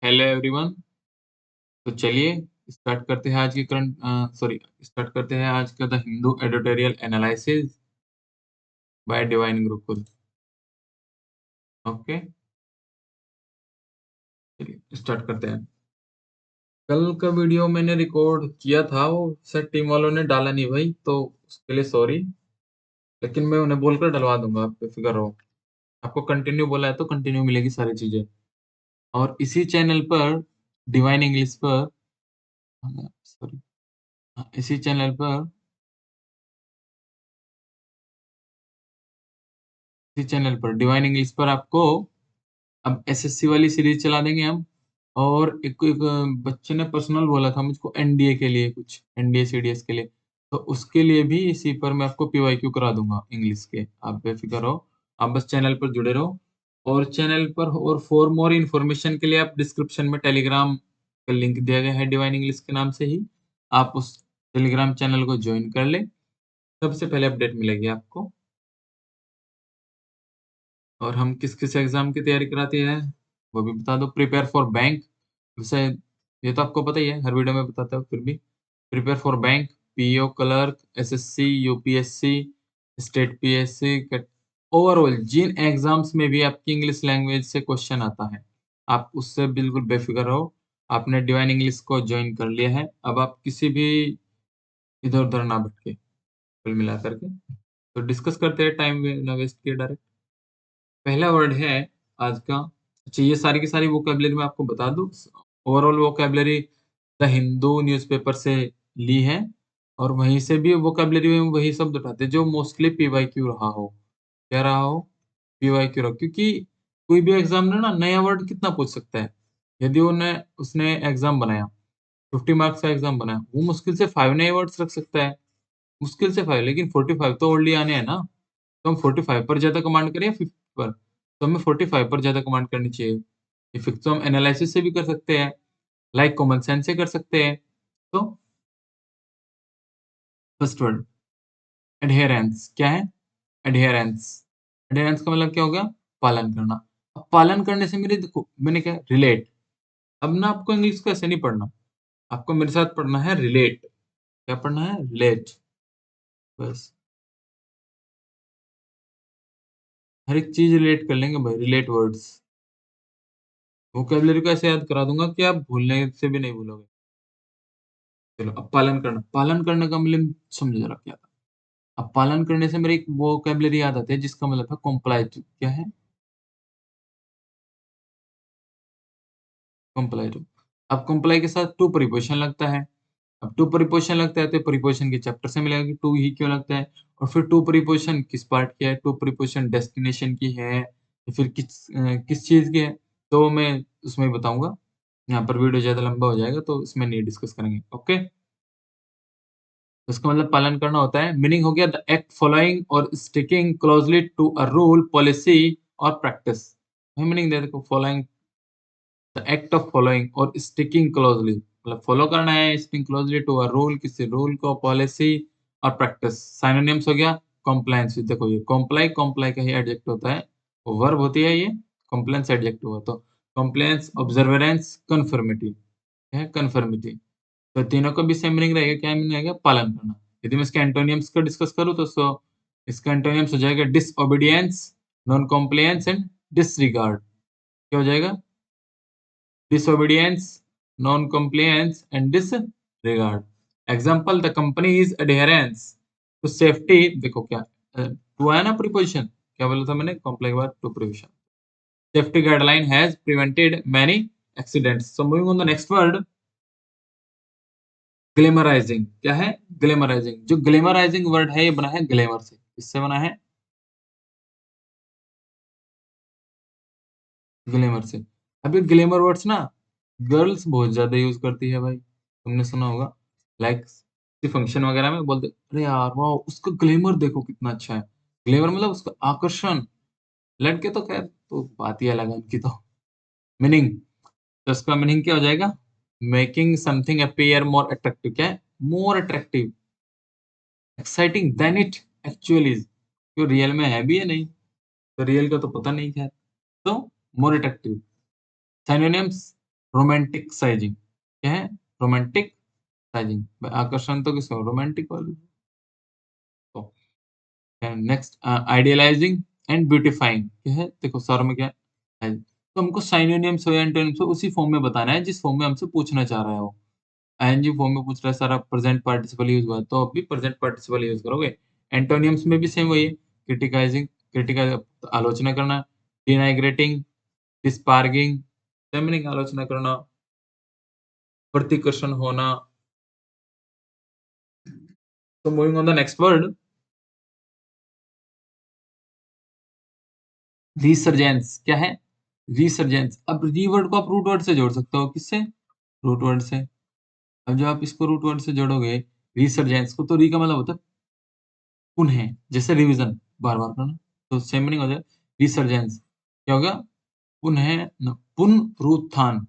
Hello everyone. तो चलिए start करते हैं आज की स्टार्ट करते हैं आज का the Hindu editorial analysis bye divine Gurukul. Okay, चलिए स्टार्ट करते हैं। कल का वीडियो मैंने रिकॉर्ड किया था, वो सर टीम वालों ने डाला नहीं भाई, तो उसके लिए सॉरी। लेकिन मैं उन्हें बोलकर डलवा दूंगा, आप बेफिक्र रहो। आपको कंटिन्यू बोला है तो कंटिन्यू मिलेगी सारी चीजें। और इसी चैनल पर डिवाइन इंग्लिश पर सॉरी इसी चैनल पर डिवाइन इंग्लिश पर आपको अब एसएससी वाली सीरीज चला देंगे हम। और एक बच्चे ने पर्सनल बोला था मुझको एनडीए के लिए, कुछ एनडीए सीडीएस के लिए, तो उसके लिए भी इसी पर मैं आपको पीवाईक्यू करा दूंगा इंग्लिश के। आप बेफिक्र रहो, आप बस चैनल पर जुड़े रहो। और चैनल पर और फॉर मोर इन्फॉर्मेशन के लिए आप डिस्क्रिप्शन में टेलीग्राम का लिंक दिया गया है डिवाइन इंग्लिश के नाम से ही, आप उस टेलीग्राम चैनल को ज्वाइन कर ले, सबसे पहले अपडेट मिलेगी आपको। और हम किस किस एग्जाम की तैयारी कराते हैं वो भी बता दो। प्रिपेयर फॉर बैंक, वैसे ये तो आपको पता ही है, हर वीडियो में बताता हूँ फिर भी। Prepare for bank, PO clerk, SSC, UPSC, state PSC, overall जिन एग्जाम्स में भी आपकी इंग्लिश लैंग्वेज से क्वेश्चन आता है, आप उससे बिल्कुल बेफिक्र रहो। आपने डिवाइन इंग्लिश को ज्वाइन कर लिया है, अब आप किसी भी इधर उधर ना भटके, कुल मिला करके। तो डिस्कस करते हैं, टाइम ना वेस्ट किए, डायरेक्ट पहला वर्ड है आज का। अच्छा, ये सारी की सारी वोकेबलरी मैं आपको बता दूं। Overall vocabulary the Hindu newspaper से ली है, और वहीं से भी वोकेबलरी में वही शब्द उठाते हैं जो मोस्टली पीवाईक्यू रहा हो। क्या रहा हो? पीवाईक्यू रहा, क्योंकि कोई भी एग्जामिनर ना नया वर्ड कितना पूछ सकता है। यदि उन्हें उसने एग्जाम बनाया, 50 मार्क्स का एग्जाम बनाया, वो मुश्किल से 5 नए वर्ड्स रख सकता है, मुश्किल से 5, लेकिन 45 तो ऑलरेडी आने हैं ना। तो हम 45 पर ज्यादा कमांड करें या 50 पर? तो हमें 45 पर ज्यादा कमांड करनी चाहिए। इफेक्ट तो हम एनालिसिस से भी कर सकते हैं, लाइक कॉमन सेंस से कर सकते हैं। तो फर्स्ट वर्ड एडहेरेंस, क्या है? एडहेरेंस। एडहेरेंस का मतलब क्या हो गया? पालन करना। अब पालन करने से मेरे, देखो मैंने क्या, रिलेट। अब ना आपको इंग्लिश को ऐसे नहीं पढ़ना, आपको मेरे साथ पढ़ना है रिलेट। क्या पढ़ना है? रिलेट। बस, हर एक चीज रिलेट कर लेंगे भाई, रिलेट वर्ड्स। वोकेबलरी को ऐसे याद करा दूंगा कि आप भूलने से भी नहीं भूलोगे। चलो, अब पालन करना, पालन करने का मतलब समझ जरा क्या था। अब पालन करने से मेरे एक वोकेबलरी याद आती है जिसका मतलब था कॉम्प्लाई टू। क्या है? Comply to. अब कॉम्प्लाई के साथ टू प्रीपोजिशन लगता है। अब टू प्रीपोजिशन लगता है तो प्रीपोजिशन के चैप्टर से मिलेगा कि टू ही क्यों लगता है। और फिर टू प्रीपोजिशन किस पार्ट की है? टू प्रीपोजिशन डेस्टिनेशन की है या फिर किस चीज की है, तो मैं उसमें ही बताऊंगा। यहाँ पर वीडियो ज्यादा लंबा हो जाएगा तो इसमें नहीं डिस्कस करेंगे। ओके, इसका मतलब पालन करना होता है। मीनिंग हो गया the act following or sticking closely to a rule, policy or practice. Meaning दे देखो, following, the act of following or sticking closely, मतलब फॉलो करना है, sticking closely to a rule, किसी रूल को, पॉलिसी और प्रैक्टिस। सिनोनिम्स हो गया compliance. देखो ये कॉम्प्लाई, कॉम्प्लाई का ही एडजेक्टिव होता है, वर्ब होती है ये, कॉम्प्लायंस एडजेक्टिव है। तो कॉम्प्लायंस, ऑब्जर्वेंस, कन्फर्मिटी है, कन्फर्मिटी। तो तीनों का भी सेम मीनिंग रहेगा। क्या मीनिंग रहेगा? पालन करना। यदि मैं इसके एंटोनियम्स का डिस्कस करूं तो इसका एंटोनियम्स हो जाएगा disobedience, non compliance and disregard. क्या हो जाएगा? disobedience, non-compliance, and disregard. Example, the company is adherence to safety। देखो क्या टू आया ना प्रीपोजिशन, क्या बोला था मैंने? कॉम्प्लाई के बाद to preposition. Safety guideline has prevented many accidents. So moving on the next word, ग्लेमराइजिंग। क्या है? ग्लेमराइजिंग। जो ग्लेमराइजिंग वर्ड है ये बना है ग्लेमर से। इससे बना है ग्लेमर से। अब ये ग्लेमर वर्ड्स ना गर्ल्स बहुत ज्यादा यूज करती है भाई, तुमने सुना होगा। लाइक फंक्शन वगैरह में बोलते, अरे यार वाह उसका ग्लेमर देखो कितना अच्छा है। ग्लेमर मतलब उसका आकर्षण। लड़के तो खैर तो बात ही अलग है उनकी तो। मीनिंग, तो उसका मीनिंग क्या हो जाएगा? Making something appear more attractive. क्या है? More attractive, exciting then it actually is. जो रियल में है भी या नहीं, तो रियल का तो पता नहीं खैर। तो more attractive. Synonyms, romantic sizing क्या है? रोमांटिक साइजिंग आकर्षण तो किसको रोमांटिक वाली तो नेक्स्ट आइडियलाइजिंग एंड ब्यूटीफाइंग क्या है? देखो सर में क्या है? तो हमको साइनोनिम्स हो या एंटोनिम्स हो उसी फॉर्म में बताना है जिस फॉर्म में हमसे पूछना चाह रहा है वो। आईएनजी फॉर्म में पूछ रहा है सर आप प्रेजेंट पार्टिसिपल यूज हुआ है तो अब भी प्रेजेंट पार्टिसिपल यूज करोगे। एंटोनिम्स में भी सेम वही है क्रिटिकाइजिंग क्रिटिका आलोचना करना डिनाइग्रेटिंग डिस्पार्गिंग फेमिनिन आलोचना करना प्रतिकर्षण होना। तो moving on the next word resurgence क्या है? रिसर्जेंस अब री वर्ड को आप रूट वर्ड से जोड़ सकते हो किससे? रूट वर्ड से। अब जब आप इसको रूट वर्ड से जोड़ोगे रिसर्जेंस को तो री का मतलब होता है पुनः जैसे रिवीजन बार-बार करना तो सेम मीनिंग हो जाए रिसर्जेंस क्या होगा? पुनः पुनरुत्थान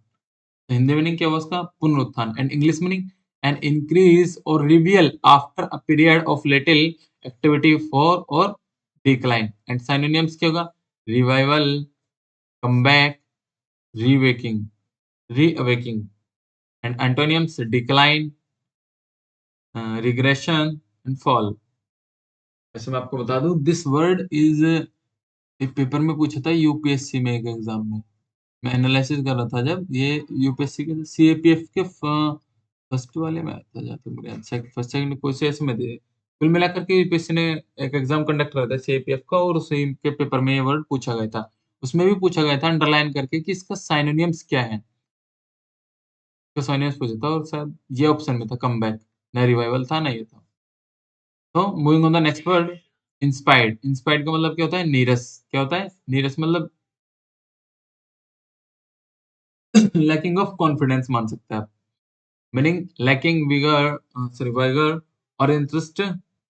हिंदी मीनिंग क्या हुआ उसका पुनरुत्थान and English meaning an increase और revival after a period of little activity for और डिक्लाइन एंड सिनोनिम्स क्या होगा? Revival comeback reawakening reawakening and antonyms decline regression and fall. वैसे मैं आपको बता दूं दिस वर्ड इज एक पेपर में पूछा था यूपीएससी में एक एग्जाम में मैं एनालिसिस कर रहा था जब ये यूपीएससी के सीएपीएफ के फर्स्ट वाले में आता जाते मेरे फर्स्ट सेकंड कोई से ऐसे में दे कुल मिलाकर के यूपीएससी ने एक एग्जाम कंडक्ट करा था सीएपीएफ का और उसी के पेपर में ये वर्ड पूछा गया था उसमें भी पूछा गया था अंडरलाइन करके कि इसका साइनोनिम्स क्या है तो साइनोनिम्स पूछा था और शायद ये ऑप्शन में था कमबैक ना रिवाइवल था ना ये था तो moving on the next word inspired inspired का मतलब क्या होता है नीरस क्या होता है नीरस मतलब लैकिंग ऑफ कॉन्फिडेंस मान सकते हैं आप meaning lacking vigor sorry vigor or interest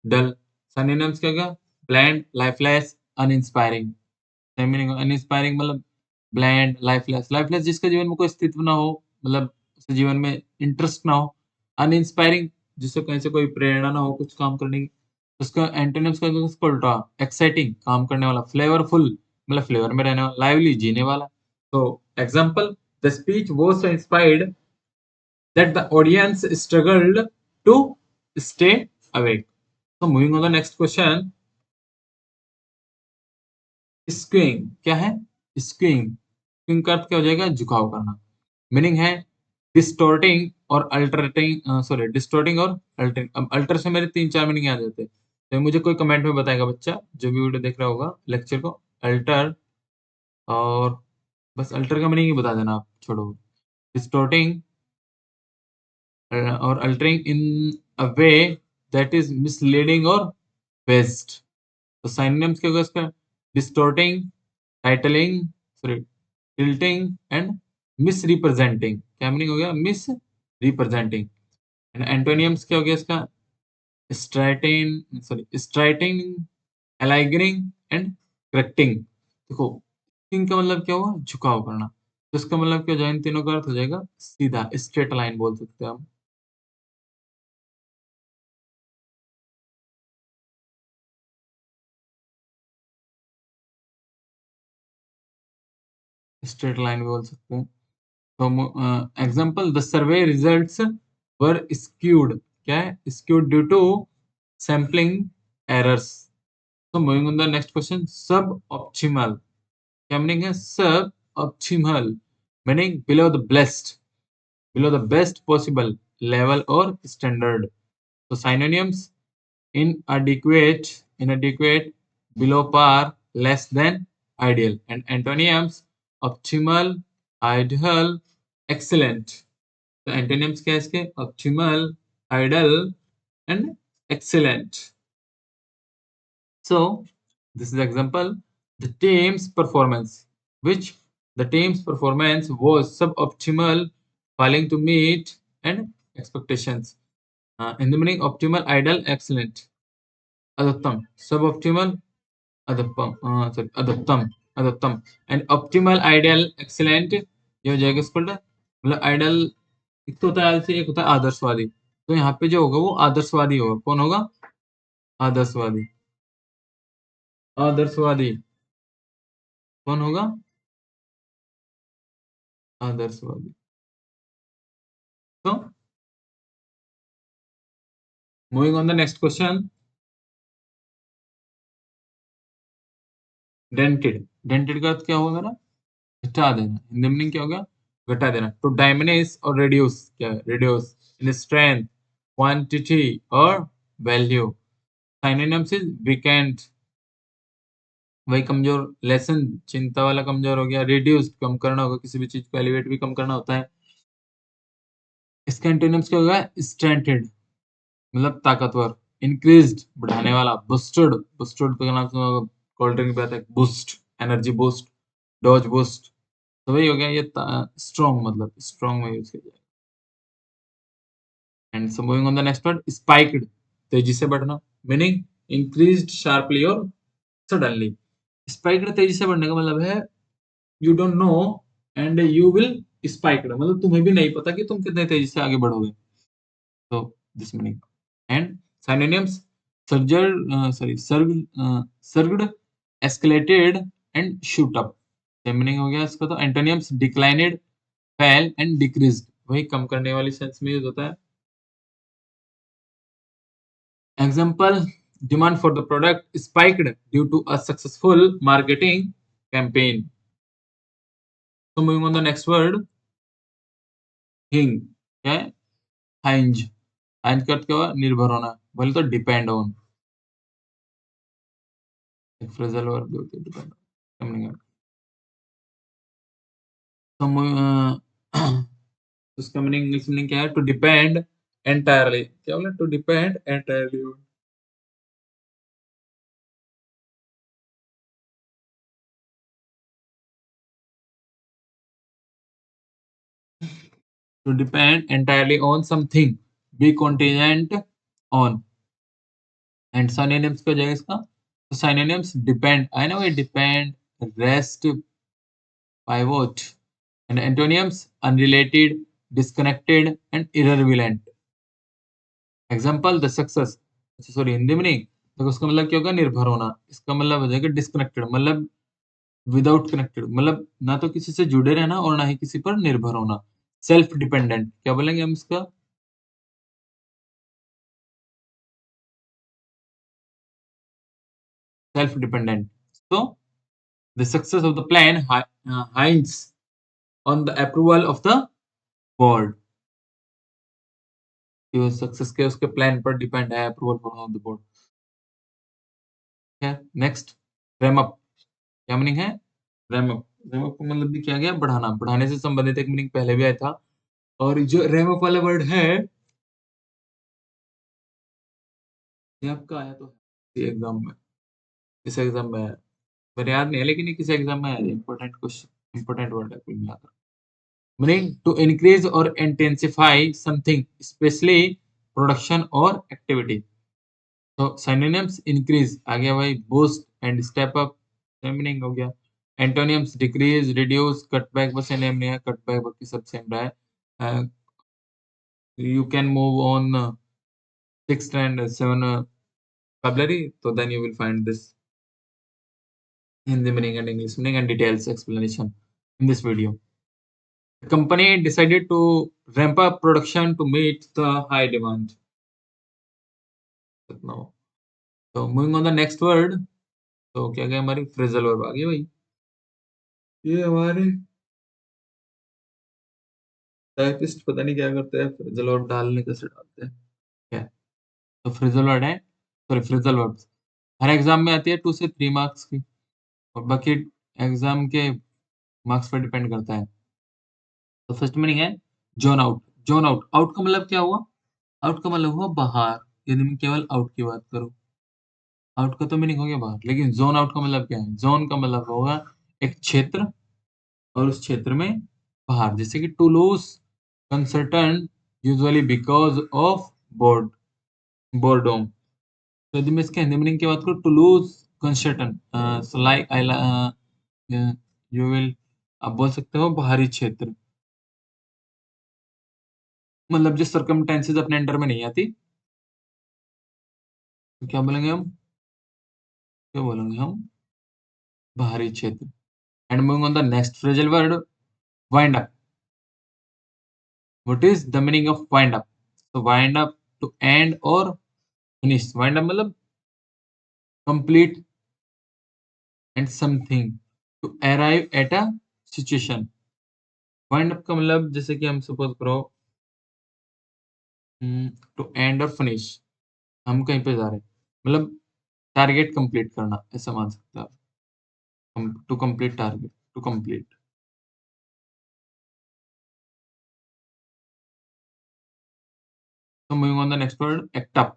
dull synonyms क्या होगा bland lifeless uninspiring same meaning uninspiring मतलब ब्लैंड लाइफलेस लाइफलेस जिसके जीवन में कोई अस्तित्व ना हो मतलब उसके जीवन में इंटरेस्ट ना हो अनइंस्पायरिंग जिससे कहीं से कोई प्रेरणा ना हो कुछ काम करने की उसका एंटोनिम्स का उसका उल्टा एक्साइटिंग काम करने वाला फ्लेवरफुल मतलब फ्लेवर में रहने वाला लाइवली जीने वाला तो example the speech was so inspired that the audience struggled to stay awake. So moving on the next question, स्क्यूइंग क्या है? स्क्यूइंग स्क्यूइंग का अर्थ क्या हो जाएगा? झुकाव करना। मीनिंग है डिस्टॉर्टिंग और अल्टरेटिंग सॉरी डिस्टॉर्टिंग और अल्टरिंग। अब अल्टर से मेरे 3-4 मीनिंग आ जाते हैं। तो मुझे कोई कमेंट में बताएगा बच्चा जो भी वीडियो देख रहा होगा लेक्चर को अल्टर और बस अल्टर का मीनिंग ही बता देना आप छोड़ो। Distorting or altering in a way that is misleading or best. तो synonyms क्या होगा इसका? Distorting, titling, sorry, tilting and misrepresenting. क्या मीनिंग हो गया? Misrepresenting. And antonyms क्या हो गया इसका? Straightening, aligning and correcting. देखो, इनका मतलब क्या हुआ? झुकाव करना। तो इसका मतलब क्या हो जाएगा? इन तीनों का अर्थ हो जाएगा सीधा, स्ट्रेट लाइन बोल सकते हैं हम। स्ट्रेट लाइन भी बोल सकते हैं। तो example the survey results were skewed क्या है? Skewed due to sampling errors. तो moving on the next question suboptimal क्या मीनिंग है? Suboptimal meaning below the best possible level और स्टैंडर्ड। तो synonyms inadequate inadequate below par less than ideal and antonyms optimal ideal excellent तो antonyms क्या है इसके optimal ideal and excellent so this is example the team's performance which the team's performance was suboptimal failing to meet and expectations in the meaning optimal ideal excellent adaptam suboptimal sorry अदत्तम and optimal ideal excellent ये हो जाएगा इसका उल्टा मतलब ideal एक तो होता है आलसी एक होता है आदर्शवादी तो यहाँ पे जो होगा वो आदर्शवादी होगा कौन होगा आदर्शवादी आदर्शवादी कौन होगा आदर्शवादी तो moving on the next question, dented. Dented का अर्थ क्या होगा मेरा? घटा देना। हिंदी मीनिंग क्या होगा? घटा देना। टू डायमिनिश और रिड्यूस, क्या है? रिड्यूस इन स्ट्रेंथ, क्वांटिटी और वैल्यू। सिनोनिम्स इज वीकेंड, वही कमजोर, लेसन चिंता वाला कमजोर हो गया, रिड्यूस कम करना होगा, किसी भी चीज को एलिवेट भी कम करना होता है। इसका एंटोनिम्स क्या होगा? स्ट्रेंथेड मतलब ताकतवर, इंक्रीज्ड बढ़ाने वाला, बूस्टेड, बूस्टेड का नाम सुना होगा, कोल्ड ड्रिंक पे आता है, boost, energy boost, dodge boost, तो वही हो गया ये स्ट्रॉन्ग, मतलब स्ट्रॉन्ग में यूज किया जाएगा। And so moving on the next word, spiked, तेजी से बढ़ना, मीनिंग इंक्रीज्ड शार्पली और सडनली। स्पाइक्ड तेजी से बढ़ने का मतलब है you don't know and you will spiked, मतलब तुम्हें भी नहीं पता कि तुम कितने तेजी से आगे बढ़ोगे, तो this meaning. And synonyms, surged, escalated and shoot up, same meaning हो गया इसका। तो एंटोनिम्स, डिक्लाइनेड, fell and decreased, वही कम करने वाली सेंस में यूज होता है। Example, demand for the product spiked due to a successful marketing campaign. तो moving on the next word, hinge, क्या है? हाइंज, हाइंज का अर्थ क्या हुआ? निर्भर होना, बोले तो डिपेंड ऑन, एक फ्रेजल वर्ब भी होती है डिपेंड। तो उसका मीनिंग, इंग्लिश मीनिंग क्या है? टू डिपेंड एंटायरली, क्या बोला? To depend entirely, to depend entirely on something, be contingent on. And synonyms क्या हो जाएगा इसका? तो सिनोनिम्स, डिपेंड, आई नो, ये depend, rest, pivot. And antonyms, unrelated, disconnected and irrelevant. Example, the success, अच्छा sorry, Hindi में नहीं, तो उसका मतलब क्या होगा? निर्भर होना। इसका मतलब हो जाएगा डिस्कनेक्टेड, मतलब विदाउट कनेक्टेड, मतलब ना तो किसी से जुड़े रहना और ना ही किसी पर निर्भर होना। सेल्फ डिपेंडेंट, क्या बोलेंगे हम इसका? Self dependent. तो the success of the plan hinges on the approval of the board, कि सक्सेस के उसके प्लान पर डिपेंड है, अप्रूवल ऑफ द बोर्ड। है नेक्स्ट, रैम अप, क्या मीनिंग है? रैम अप, रैम अप का मतलब भी क्या गया? बढ़ाना, बढ़ाने से संबंधित एक मीनिंग पहले भी आया था। और जो रैम अप वाला वर्ड है, ये आपका आया तो एग्जाम में, इस एग्जाम में आया, मेरे याद नहीं है, लेकिन ये किसी एग्जाम में आया, इंपॉर्टेंट क्वेश्चन, इंपॉर्टेंट वर्ड है कुल मिलाकर। मीनिंग, टू इंक्रीज और इंटेंसिफाई समथिंग, स्पेशली प्रोडक्शन और एक्टिविटी। तो सिनोनिम्स, इंक्रीज आ गया भाई, boost and step up, same meaning हो गया। Antonyms, decrease, reduce, cut back, बस नेम नहीं है, कट बैक बाकी सब सेम रहा है। You can move on 6th and 7 vocabulary, so then you will find this Hindi meaning and English meaning and details explanation in this video. The company decided to ramp up production to meet the high demand. No. So moving on the next word, तो क्या क्या हमारी phrasal verb आ गई भाई, ये हमारे typist पता नहीं क्या करते हैं, फ्रेजल वर्ब डालने कैसे डालते हैं, क्या है? तो फ्रेजल वर्ड है, सॉरी फ्रेजल वर्ब्स हर एग्जाम में आती है 2 से 3 मार्क्स की, और बाकी एग्जाम के मार्क्स पर डिपेंड करता है। तो फर्स्ट मीनिंग है zone out, zone out, out का मतलब क्या हुआ? आउट का मतलब हुआ बाहर, यदि मैं केवल आउट की बात करूं, आउट का तो मीनिंग हो गया बाहर, लेकिन जोन आउट का मतलब क्या है? जोन का मतलब होगा एक क्षेत्र, और उस क्षेत्र में बाहर, जैसे कि to lose consultant usually because of board, boredom. तो यदि मैं इसके हिंदी मीनिंग की बात करूं, to lose consultant, like you will, आप बोल सकते हो बाहरी क्षेत्र, मतलब जो सर्कमटेंसेस अपने अंडर में नहीं आती, तो क्या बोलेंगे हम? क्या बोलेंगे हम? बाहरी क्षेत्र। And moving on the next phrasal word, wind up, what is the meaning of wind up? तो wind up to end or finish. Wind up मतलब complete end something to arrive at a situation. Wind up का मतलब जैसे कि हम suppose करो to end or finish, हम कहीं पे जा रहे हैं, मतलब टारगेट कंप्लीट करना, ऐसा मान सकते हैं आप। To complete target, to complete. So moving on the next word, act up.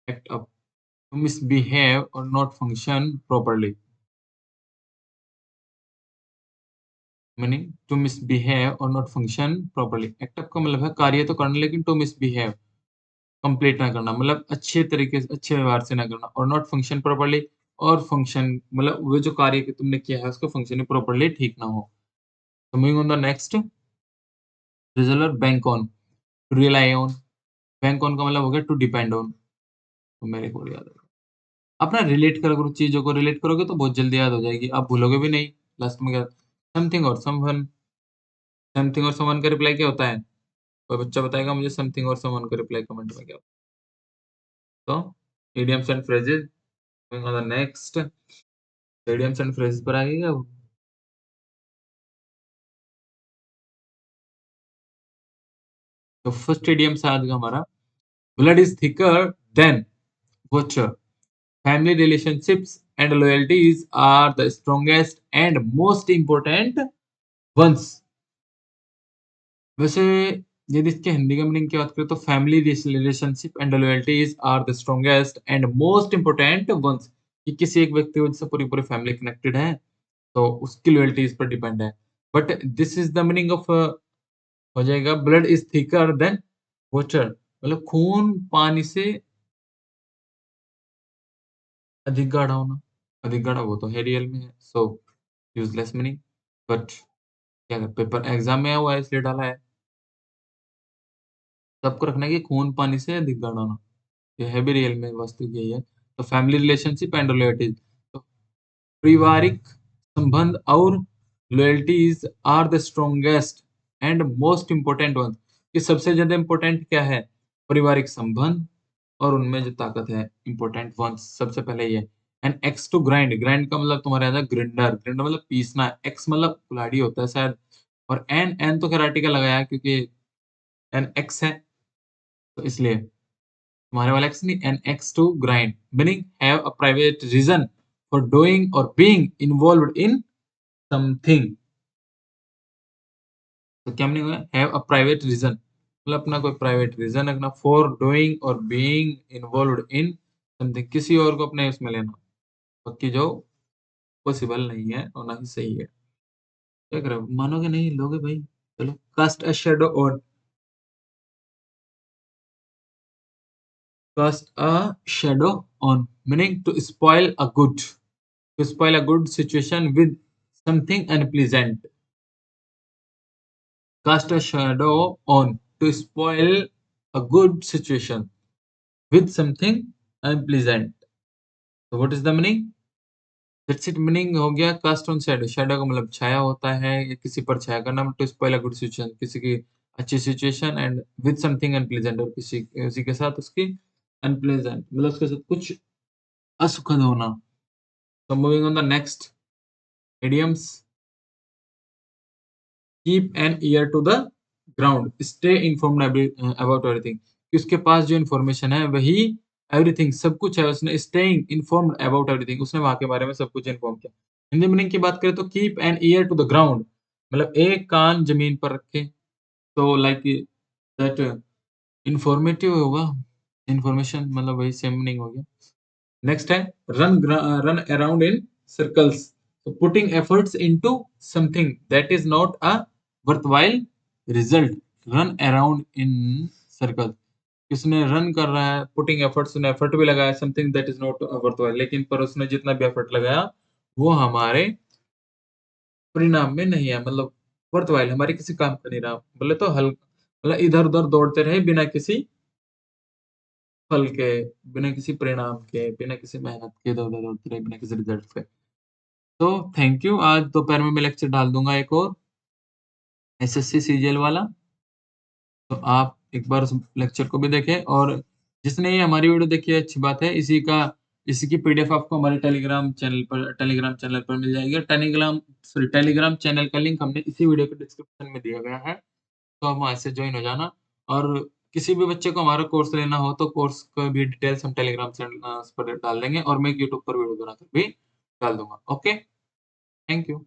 Act up. To misbehave or not function properly. Meaning to misbehave or not function properly. Act up का मतलब है कार्य तो करना लेकिन to misbehave कंप्लीट ना करना, मतलब अच्छे तरीके से अच्छे व्यवहार से ना करना, और नॉट फंक्शन प्रॉपर्ली, और फंक्शन मतलब वो जो कार्य कि तुमने किया है उसका फंक्शन प्रॉपर्ली ठीक ना हो। तो moving on the next, resolver bank on, rely on. Bank on का मतलब हो गया टू डिपेंड ऑन। तो मेरे को याद है, अपना रिलेट करा करो, चीज़ों को रिलेट करोगे तो बहुत जल्दी याद हो जाएगी, आप भूलोगे भी नहीं। लास्ट में क्या, समथिंग और समवन। समथिंग और समवन का रिप्लाई क्या होता है? कोई बच्चा बताएगा मुझे समथिंग और समवन का रिप्लाई कमेंट में क्या होता है? तो idioms and phrases, moving on the next, idioms and phrases पर आएगा वो। तो फर्स्ट इडियम्स आज का हमारा, blood is thicker than water, family relationships and loyalties are the strongest and most important ones. वैसे यदि इसके हिंदी का मीनिंग की बात करें तो family relationship and loyalties are the strongest and most important ones, कि किसी एक व्यक्ति से पूरी पूरी फैमिली कनेक्टेड है तो उसकी लॉयल्टी इस पर डिपेंड है। But this is the meaning of, हो जाएगा blood is thicker than water, मतलब खून पानी से अधिक गाढ़ा होना। अधिक गाढ़ा वो तो है रियल में है, सो यूजलेस मीनिंग। बट क्या पेपर एग्जाम में आया हुआ है इसलिए डाला है। सबको रखना है कि खून पानी से अधिक गाढ़ा होना, ये है भी रियल में वास्तविक यही है। तो फैमिली रिलेशनशिप एंड लॉयल्टीज, तो पारिवारिक संबंध और loyalties are the strongest and most important one, कि सबसे ज्यादा इंपॉर्टेंट क्या है? पारिवारिक संबंध, और उनमें जो ताकत है इंपॉर्टेंट वन सबसे पहले ये। And axe to grind, grind का मतलब तुम्हारे आता है ग्रिंडर, ग्रिंडर मतलब पीसना, एक्स मतलब कुल्हाड़ी होता है शायद, और एन एन तो खराटी का लगाया है क्योंकि एन एक्स है, तो इसलिए तुम्हारे वाला एक्स नहीं, an axe to grind, meaning have a private reason for doing or being involved in something. तो क्या मीनिंग है? हैव अ प्राइवेट रीजन, मतलब अपना कोई प्राइवेट रीजन रखना, for doing or being involved in something, किसी और को अपने इसमें लेना, बाकी जो पॉसिबल नहीं है और ना ही सही है। क्या करो, मानोगे नहीं, लोगे भाई। चलो, cast a shadow on, cast a shadow on, meaning to spoil a good, to spoil a good situation with something unpleasant. Cast a shadow on, to spoil a good situation with something unpleasant. So what is the meaning? That's it, meaning हो गया cast on shadow. Shadow का मतलब छाया होता है या किसी पर छाया करना, to spoil a good situation, किसी की अच्छी situation, and with something unpleasant, और किसी किसी के साथ उसकी अनप्लेजेंट मतलब उसके साथ कुछ असुखद होना। So moving on the next idioms, keep an ear to the ground, stay informed about everything, कि उसके पास जो इन्फॉर्मेशन है वही एवरीथिंग सब कुछ है, उसने स्टेइंग इन्फॉर्म्ड अबाउट एवरीथिंग, उसने वहां के बारे में सब कुछ इन्फॉर्म किया। हिंदी मीनिंग की बात करें तो keep an ear to the ground, मतलब एक कान जमीन पर रखे, तो लाइक दैट इंफॉर्मेटिव होगा, इन्फॉर्मेशन मतलब वही सेम मीनिंग हो गया। नेक्स्ट है run, run around in circles, so putting efforts into something that is not a worthwhile result, run around in circle, किसने रन कर रहा है, पुटिंग एफर्ट्स, उसने एफर्ट भी लगाया, something that is not worthwhile, लेकिन पर उसने जितना भी एफर्ट लगाया वो हमारे परिणाम में नहीं है, मतलब वर्थवाइल हमारे किसी काम का नहीं रहा, बोले तो हल मतलब इधर उधर दौड़ते रहे बिना किसी फल के, बिना किसी परिणाम के, बिना किसी मेहनत के, इधर उधर दौड़ते रहे बिना किसी रिजल्ट के। तो थैंक यू, आज दोपहर में मैं लेक्चर डाल दूंगा एक और एसएससी सीजीएल वाला। तो आप एक बार उस लेक्चर को भी देखें और जिसने ये हमारी वीडियो देखी है अच्छी बात है, इसी की पीडीएफ आपको हमारे टेलीग्राम चैनल पर मिल जाएगी। टेलीग्राम चैनल का लिंक हमने इसी वीडियो के डिस्क्रिप्शन में दिया गया है, तो आप वहाँ से जॉइन हो जाना। और किसी भी बच्चे को हमारा कोर्स लेना हो तो कोर्स का भी डिटेल्स हम टेलीग्राम चैनल पर डाल देंगे और मैं यूट्यूब पर वीडियो बनाकर भी डाल दूँगा। Okay, thank you.